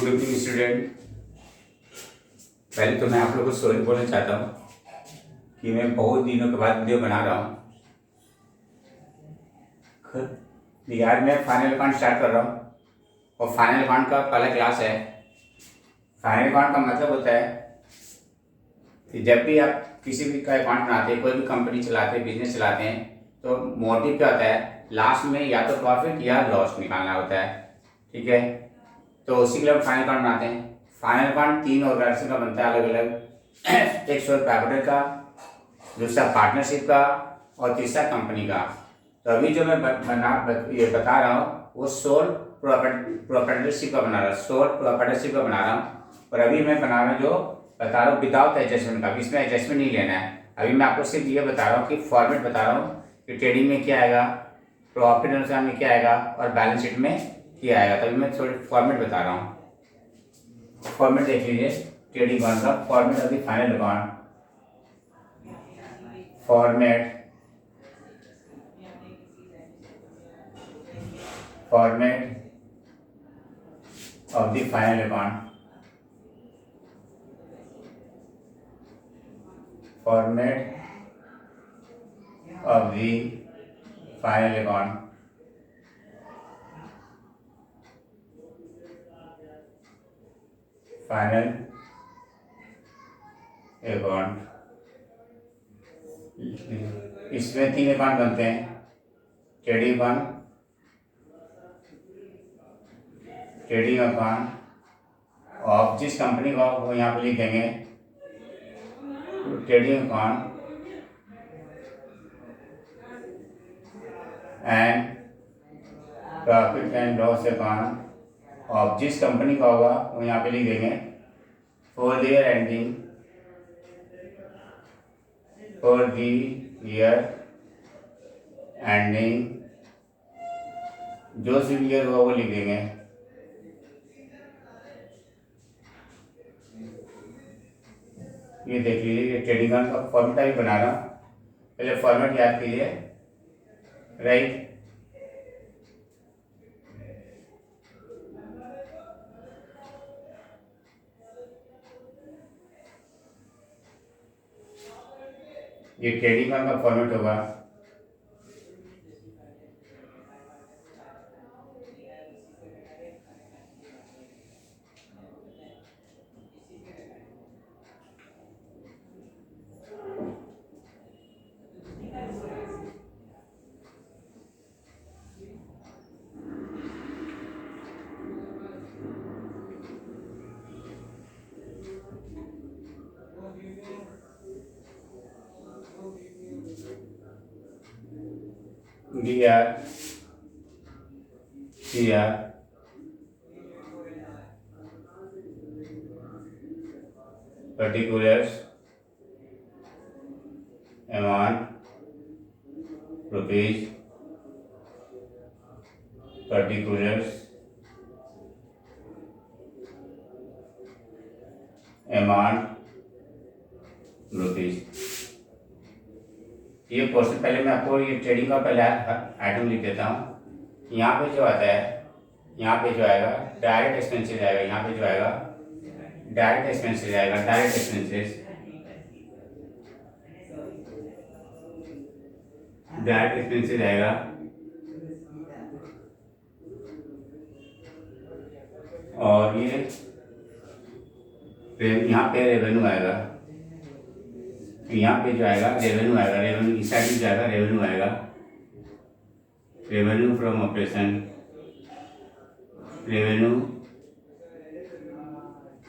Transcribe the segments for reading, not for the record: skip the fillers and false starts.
Good evening student. पहले तो मैं आप लोगों को सॉरी बोलना चाहता हूँ कि मैं बहुत दिनों के बाद वीडियो बना रहा हूँ। यार मैं फाइनल अकाउंट स्टार्ट कर रहा हूँ और फाइनल अकाउंट का पहला क्लास है। फाइनल अकाउंट का मतलब होता है कि जब भी आप किसी भी का अकाउंट बनाते हैं, कोई भी कंपनी चलाते हैं, बिजनेस चलाते हैं, तो मोटिव क्या होता है, लास्ट में या तो प्रॉफिट या लॉस निकालना होता है। ठीक है, तो उसी के लिए हम फाइनल अकाउंट बनाते हैं। फाइनल अकाउंट 3 ऑर्गेनाइजेशन का बनता है अलग अलग। एक सोल प्रॉपर्टी का, दूसरा पार्टनरशिप का और तीसरा कंपनी का। तो अभी जो मैं ये बता रहा हूँ वो सोल प्रॉपर्टरशिप का बना रहा हूँ, सोल प्रॉपर्टरशिप का बना रहा हूँ। और अभी मैं बना रहा हूँ जो बता रहा हूँ विदाउट एडजस्टमेंट का, इसमें एडजस्टमेंट नहीं लेना है। अभी मैं आपको सिर्फ ये बता रहा हूँ कि फॉर्मेट बता रहा हूँ कि ट्रेडिंग में क्या आएगा, प्रॉफिट अनुसार में क्या आएगा और बैलेंस शीट में क्या आएगा। तभी मैं थोड़ी फॉर्मेट बता रहा हूँ। फॉर्मेट देख लीजिए, ट्रेडिंग अकाउंट का फॉर्मेट अभी final account format of the final account, format of the final account, final account। इसमें 3 अकाउंट बनते हैं, ट्रेडिंग अकाउंट ऑफ जिस कंपनी का वो यहाँ पे लिख देंगे, trading account and profit and loss account of जिस कंपनी का होगा वो यहाँ पे लिख देंगे फॉर द ईयर एंडिंग, जो सिर्फ ईयर होगा वो लिख देंगे। ये देख लीजिए, ये ट्रेडिंग का फॉर्मेट भी बना रहा हूँ। पहले फॉर्मेट याद कीजिए, राइट। ये ट्रेडिंग का फॉर्मेट होगा। DR, CR, particulars, amount, rupees, particulars, amount, rupees. ये पोर्शन पहले मैं आपको ये ट्रेडिंग का पहले आइटम लिख देता हूँ। यहाँ पे जो आता है, यहाँ पे जो आएगा डायरेक्ट एक्सपेंसेस आएगा, यहाँ पे जो आएगा डायरेक्ट एक्सपेंसेस आएगा, डायरेक्ट एक्सपेंसेस, डायरेक्ट एक्सपेंसेस आएगा। और ये यहाँ पे रेवेन्यू आएगा, यहाँ पे जो आएगा रेवेन्यू आएगा, रेवेन्यू इस साइड में जाएगा, रेवेन्यू आएगा, revenue from operation, revenue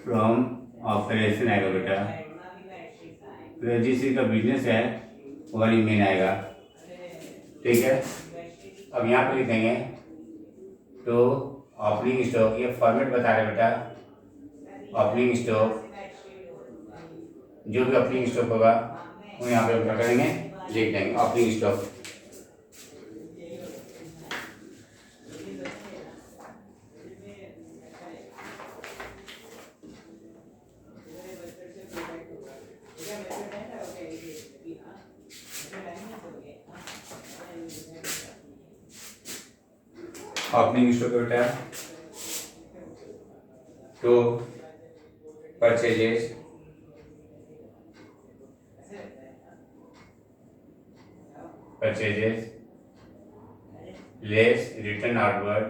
from operation आएगा बेटा। तो जिस चीज़ का बिजनेस है वही मेन आएगा। ठीक है, अब यहाँ पे लिख देंगे तो ओपनिंग स्टॉक, ये फॉर्मेट बता रहे बेटा। ओपनिंग स्टॉक, जो भी ओपनिंग स्टॉक होगा वो यहाँ पे क्या करेंगे, लिख देंगे ओपनिंग स्टॉक। ओपनिंग स्टॉक बेटा to purchases less return outward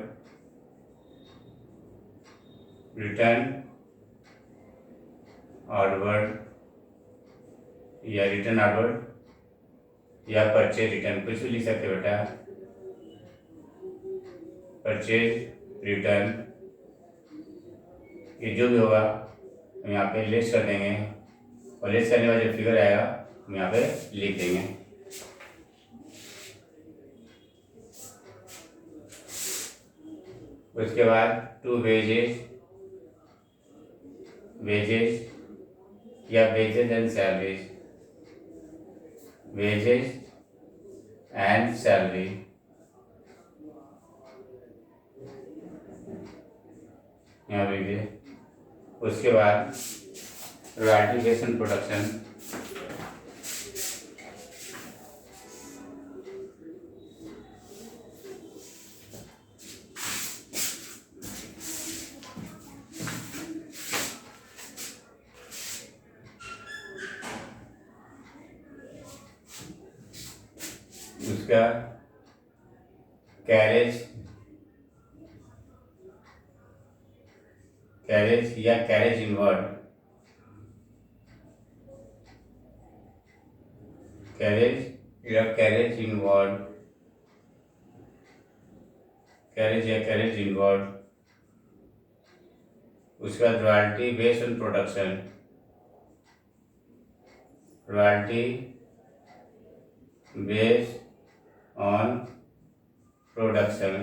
या रिटर्न आउटवर्ड या परचेज रिटर्न, कुछ भी लिख सकते हो बेटा। परचेज रिटर्न ये जो भी होगा हम यहाँ पे लेस कर देंगे और लेस करने वाला जो फिगर आएगा हम यहाँ पे लिख देंगे। उसके बाद टू वेजेस या wages and salaries, wages and salary यहाँ लिखिए। उसके बाद रॉयल्टी बेस्ड ऑन प्रोडक्शन, उसका कैरेज या कैरेज इनवर्ड, कैरेज या कैरेज इनवर्ड। उसके बाद royalty based on production, royalty based on production.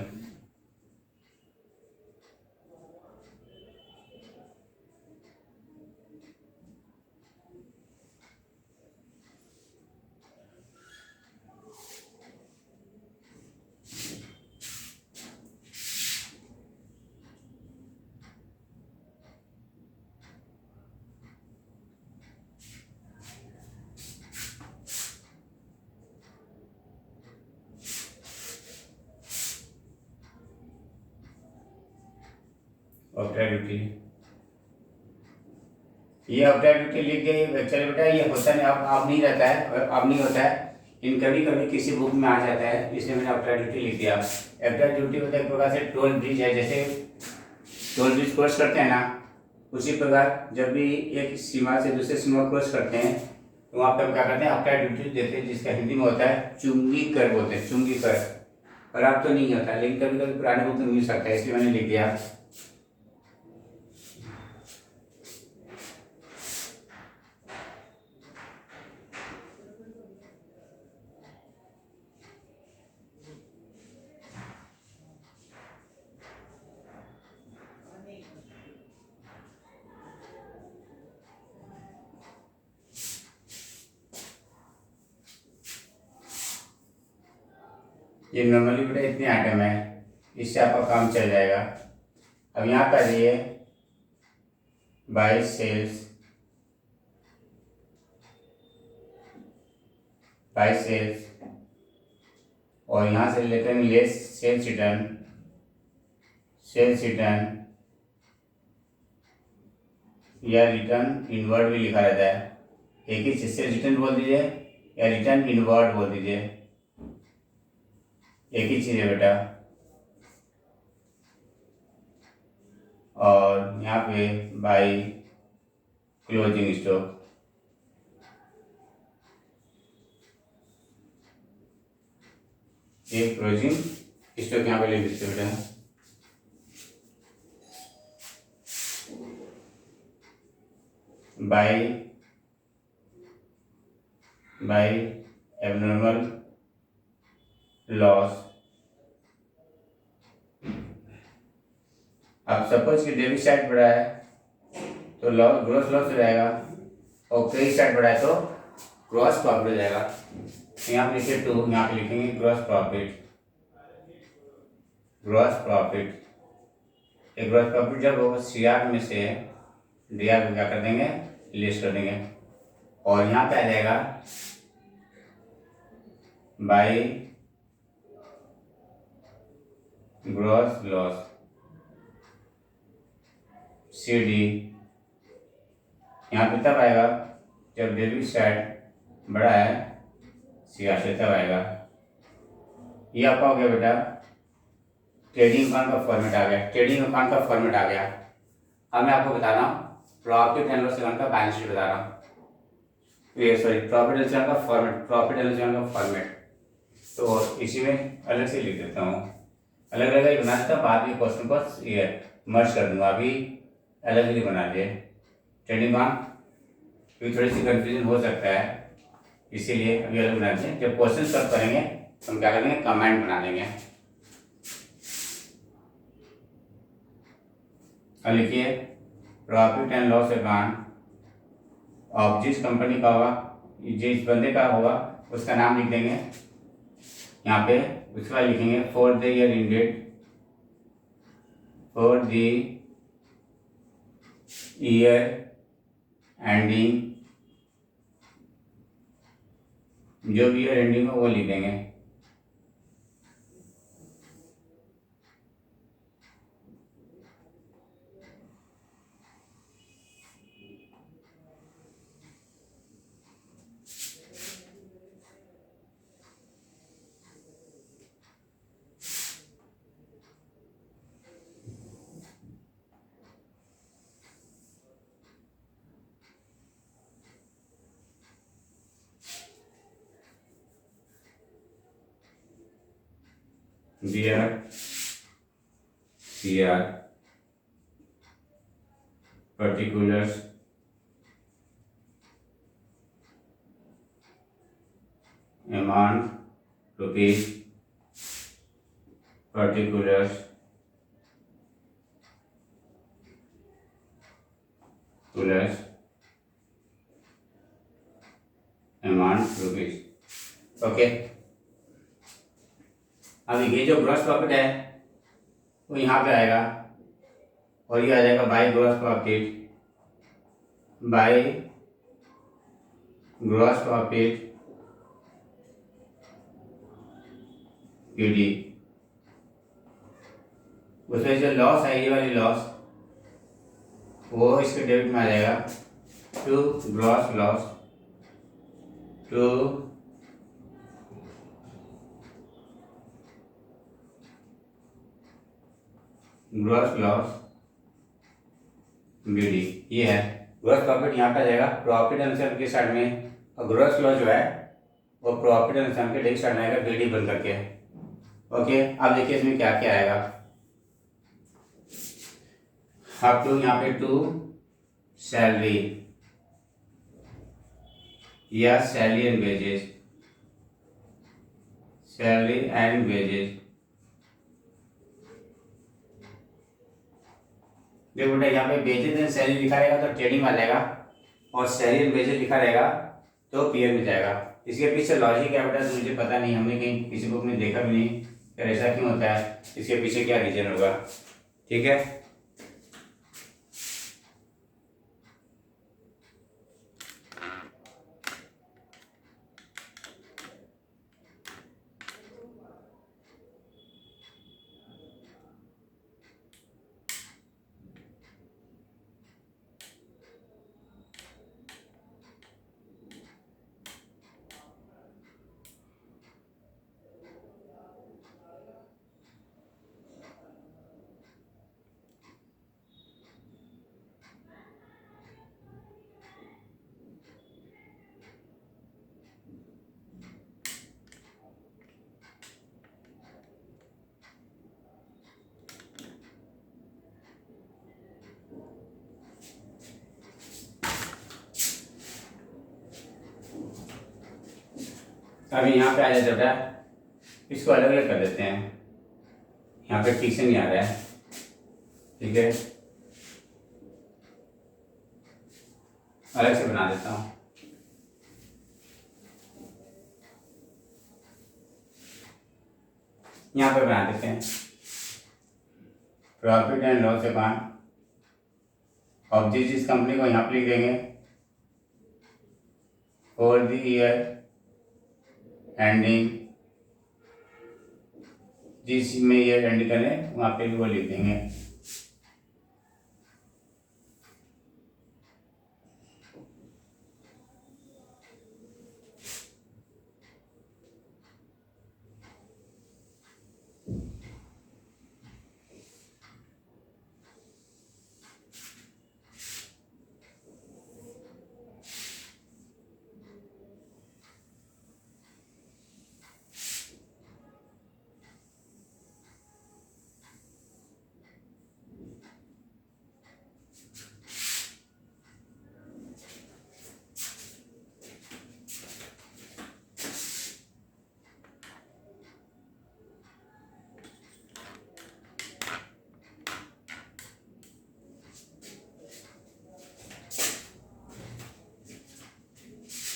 Object duty, ये ऑब्जेक्ट ड्यूटी लिख के चले बेटा। ये होता नहीं, अब नहीं रहता है, अब नहीं होता है, इन कभी कभी किसी बुक में आ जाता है, इसलिए मैंने ऑब्जेक्ट ड्यूटी लिख दिया। ऑब्जेक्ट ड्यूटी होता है एक प्रकार से टोल ब्रिज है, जैसे टोल ब्रिज क्रॉस करते हैं ना, उसी प्रकार जब भी एक सीमा से दूसरे सीमा क्रॉस करते हैं तो वहाँ पे हम क्या करते हैं, ऑब्जेक्ट ड्यूटी देते हैं, जिसका हिंदी में होता है चुंगी कर बोलते हैं, चुंगी कर। और अब तो नहीं होता, लेकिन कभी कभी पुराने बुक में मिल सकता है, इसलिए मैंने लिख दिया। ये नॉर्मली बेटा इतने आइटम है, इससे आपका काम चल जाएगा। अब यहाँ पर ये बाय सेल्स, और यहाँ से लेते हैं लेस सेल्स रिटर्न या रिटर्न इनवर्ड भी लिखा रहता है। एक ही चीज से रिटर्न बोल दीजिए या रिटर्न इनवर्ड बोल दीजिए, एक ही चीज है बेटा। और यहाँ पे बाय क्लोजिंग स्टॉक, ये क्लोजिंग स्टॉक यहाँ पे लिख देते बेटा। By abnormal loss. अब सपोज कि डेबिट साइड बढ़ा है तो ग्रॉस लॉस हो जाएगा, और क्रेडिट साइड बढ़ा है तो ग्रॉस प्रॉफिट हो जाएगा। यहाँ पे लिखे 2, यहाँ पे लिखेंगे ग्रॉस प्रॉफिट। ये ग्रॉस प्रॉफिट जब होगा सीआर में से डीआर को क्या कर देंगे, लिस्ट कर देंगे, और यहाँ पे आ जाएगा by gross loss, C D, यहाँ पे तब आएगा जब डेबिट साइड बड़ा है सी आर से, तब आएगा। ये आपका हो गया बेटा ट्रेडिंग अकाउंट का फॉर्मेट आ गया, ट्रेडिंग अकाउंट का फॉर्मेट आ गया। अब मैं आपको बता रहा हूँ प्रॉफिट एंड लॉस अकाउंट का बैलेंस शीट बता रहा हूँ, ये sorry profit and loss account का format, profit and loss account का फॉर्मेट। तो इसी में अलग से लिख देता हूँ, अलग अलग ही बना देता हूँ, बाद में क्वेश्चन को ये मर्ज कर दूंगा, अभी अलग ही बना दिए ट्रेडिंग अकाउंट, क्योंकि थोड़ी सी कंफ्यूजन हो सकता है, इसीलिए अभी अलग बना देंगे। जब क्वेश्चन सॉल्व करेंगे तो हम क्या करेंगे, कमेंट बना देंगे। अब लिखिए profit and loss account of जिस कंपनी का होगा, जिस बंदे का होगा उसका नाम लिख देंगे यहाँ पे। उसके बाद लिखेंगे for the year ended, for the year ending, जो भी ईयर एंडिंग हो वो लिख देंगे। Dear CR particulars amount rupees particulars amount rupees। Okay, अब ये जो ग्रॉस प्रॉफिट है वो यहाँ पे आएगा, और ये आ जाएगा by gross profit, by gross profit PD. उसमें जो लॉस है, ये वाली लॉस, वो इसके डेबिट में आ जाएगा to gross loss, to gross loss BD. ये है ग्रॉस प्रॉफिट, यहाँ पे आ जाएगा प्रॉफिट एंड लॉस के साइड में, और ग्रॉस लॉस जो है वो प्रॉफिट एंड लॉस के डेबिट साइड में आएगा बीडी बन करके। ओके, अब देखिए इसमें क्या क्या आएगा। अब टू यहाँ पे टू सैलरी या salary and wages, salary and wages. देखो बेटा यहाँ पे वेजेस एंड सैलरी लिखा रहेगा तो ट्रेडिंग में आ जाएगा, और सैलरी एंड वेजेस लिखा रहेगा तो पीएम में जाएगा। इसके पीछे लॉजिक क्या बेटा तो मुझे पता नहीं, हमने कहीं किसी बुक में देखा भी नहीं, यार ऐसा क्यों होता है, इसके पीछे क्या रीजन होगा। ठीक है, अभी यहाँ पे आ जाता बेटा, इसको अलग अलग कर देते हैं, यहाँ पे ठीक से नहीं आ रहा है। ठीक है, अलग से बना देता हूँ। यहाँ पे बना देते हैं profit and loss account of जिस कंपनी को यहाँ पे लिख देंगे फॉर द ईयर एंडिंग, जिस में ईयर एंड करें वहाँ पे भी वो लिख देंगे।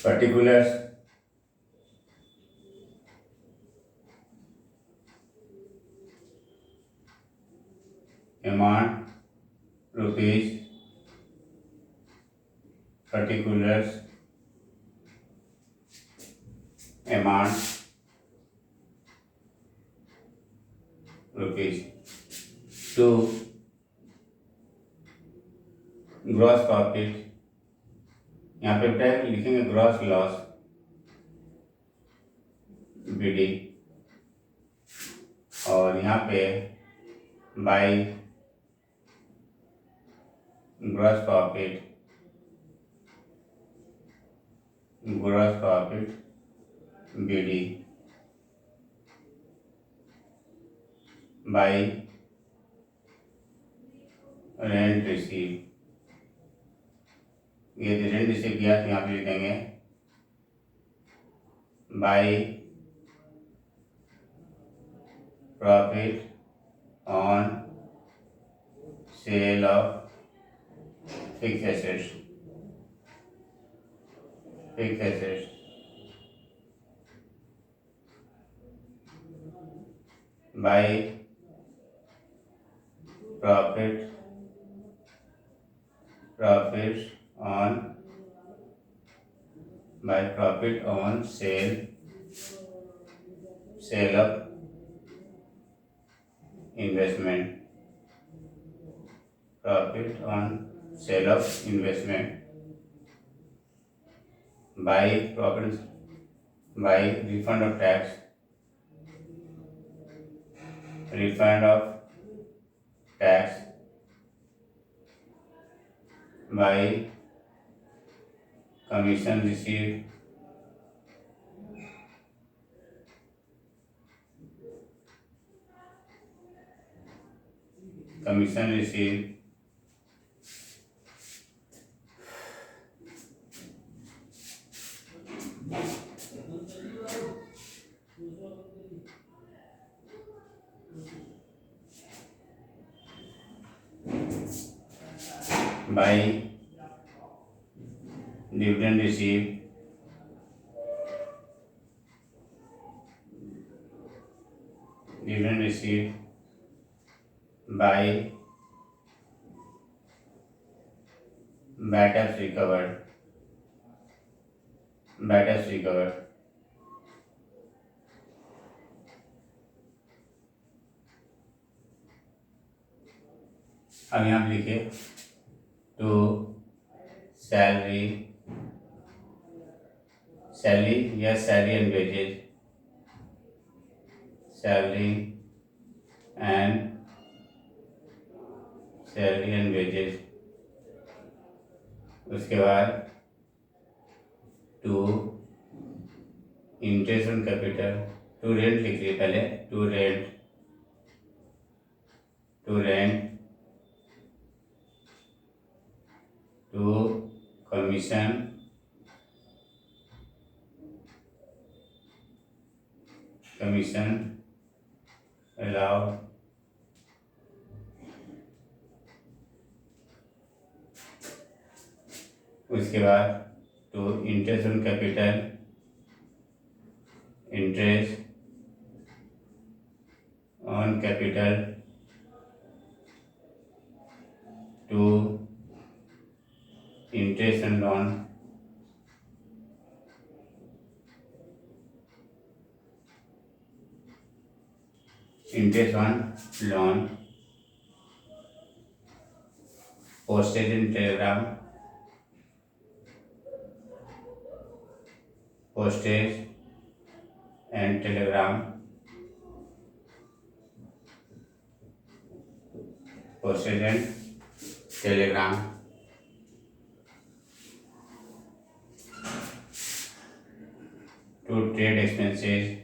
particulars, amount, rupees, particulars, amount, rupees. 2. Gross profit, यहाँ पे बेटा लिखेंगे ग्रॉस लॉस बीडी, और यहाँ पे by gross profit BD by rent receive, ये रेंट रिसीव किया तो यहाँ पे लिख देंगे by profit on sale of fix assets by profit on sale of investment, profit on sale of investment, by refund of tax, by commission received, by dividend received, by bad debts recovered, अब यहाँ पे लिखिए to salary या salary and wages, उसके बाद to interest on capital, to rent लिख लिए पहले, to rent to commission allowed, उसके बाद to interest on capital, to interest on loan, postage and telegram, postage and telegram, to trade expenses,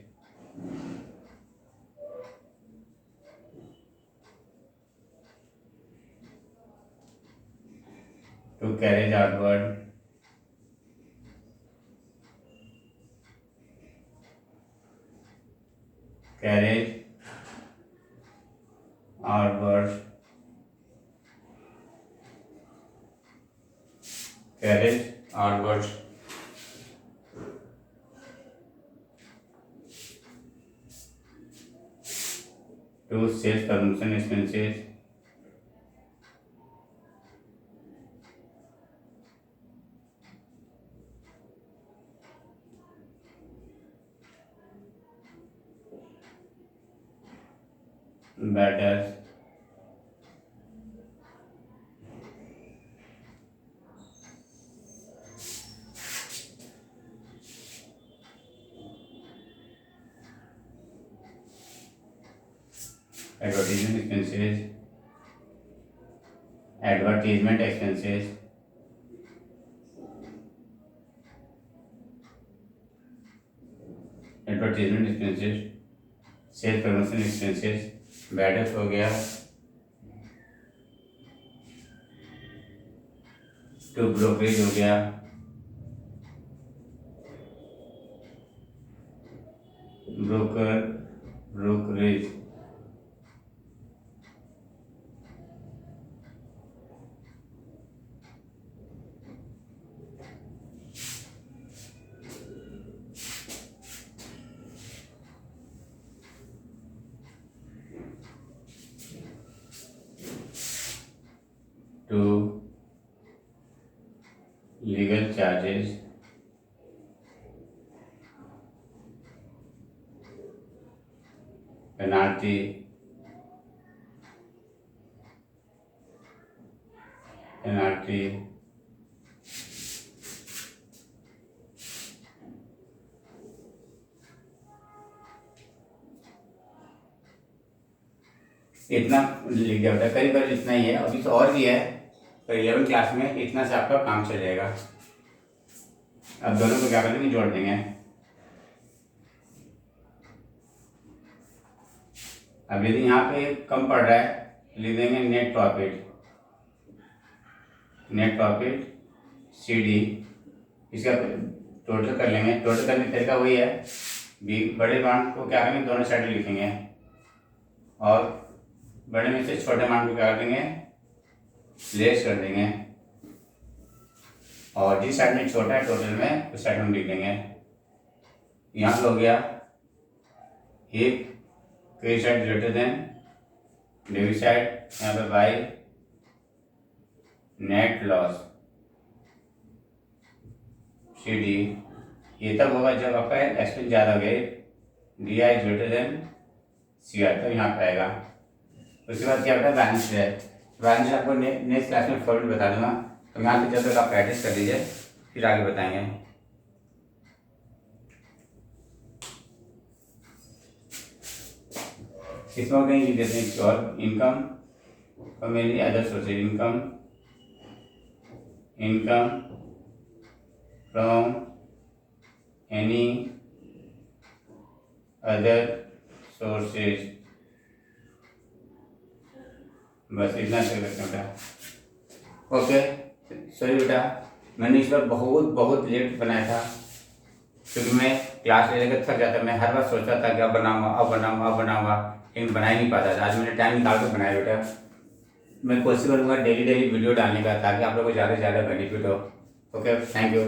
to carriage outward, to sales promotion expenses, better advertisement expenses, advertisement expenses, advertisement expenses, sale promotion expenses, bad हो गया, to brokerage हो गया, brokerage, to legal charges, penalty, इतना लिख दिया होता है। करीब करीब इतना ही है, अभी तो और भी है, पर 11वीं क्लास में इतना से आपका काम चल जाएगा। अब दोनों को क्या करेंगे, जोड़ देंगे। अब यदि यहाँ पे कम पड़ रहा है लिख देंगे नेट प्रॉफिट, CD, इसका टोटल कर लेंगे। टोटल करने का तरीका वही है, बड़े अमाउंट को क्या करेंगे, दोनों साइड लिखेंगे, और बड़े में से छोटे अमाउंट को क्या कर देंगे, लेस कर देंगे, और जिस साइड में छोटा है टोटल में उस साइड में लिख देंगे। यहाँ पे हो गया if credit side greater than debit side, यहाँ पे बाय नेट लॉस, CD, ये तब होगा जब आपका एक्सपेंस ज़्यादा हो गए, DI ग्रेटर देन CR, तब यहाँ पे आएगा। उसके बाद क्या होता है, बैलेंस है। बैलेंस आपको नेक्स्ट क्लास में फॉर्मूला बता दूंगा, तो यहाँ पे जब तक आप प्रैक्टिस कर लीजिए, फिर आगे बताएंगे। इसमें कहीं लिख देते हैं और इनकम और mainly other sources, income from any other sources, बस इतना कर सकते हैं बेटा। ओके, सॉरी बेटा, मैंने इस बार बहुत लेट बनाया था, क्योंकि मैं क्लास ले लेकर थक जाता। मैं हर बार सोचता था कि अब बनाऊंगा, लेकिन बना ही नहीं पाता था। आज मैंने टाइम निकाल कर बनाया बेटा। मैं कोशिश करूँगा डेली वीडियो डालने का, ताकि आप लोगों को ज़्यादा से ज़्यादा बेनिफिट हो। Okay, thank you.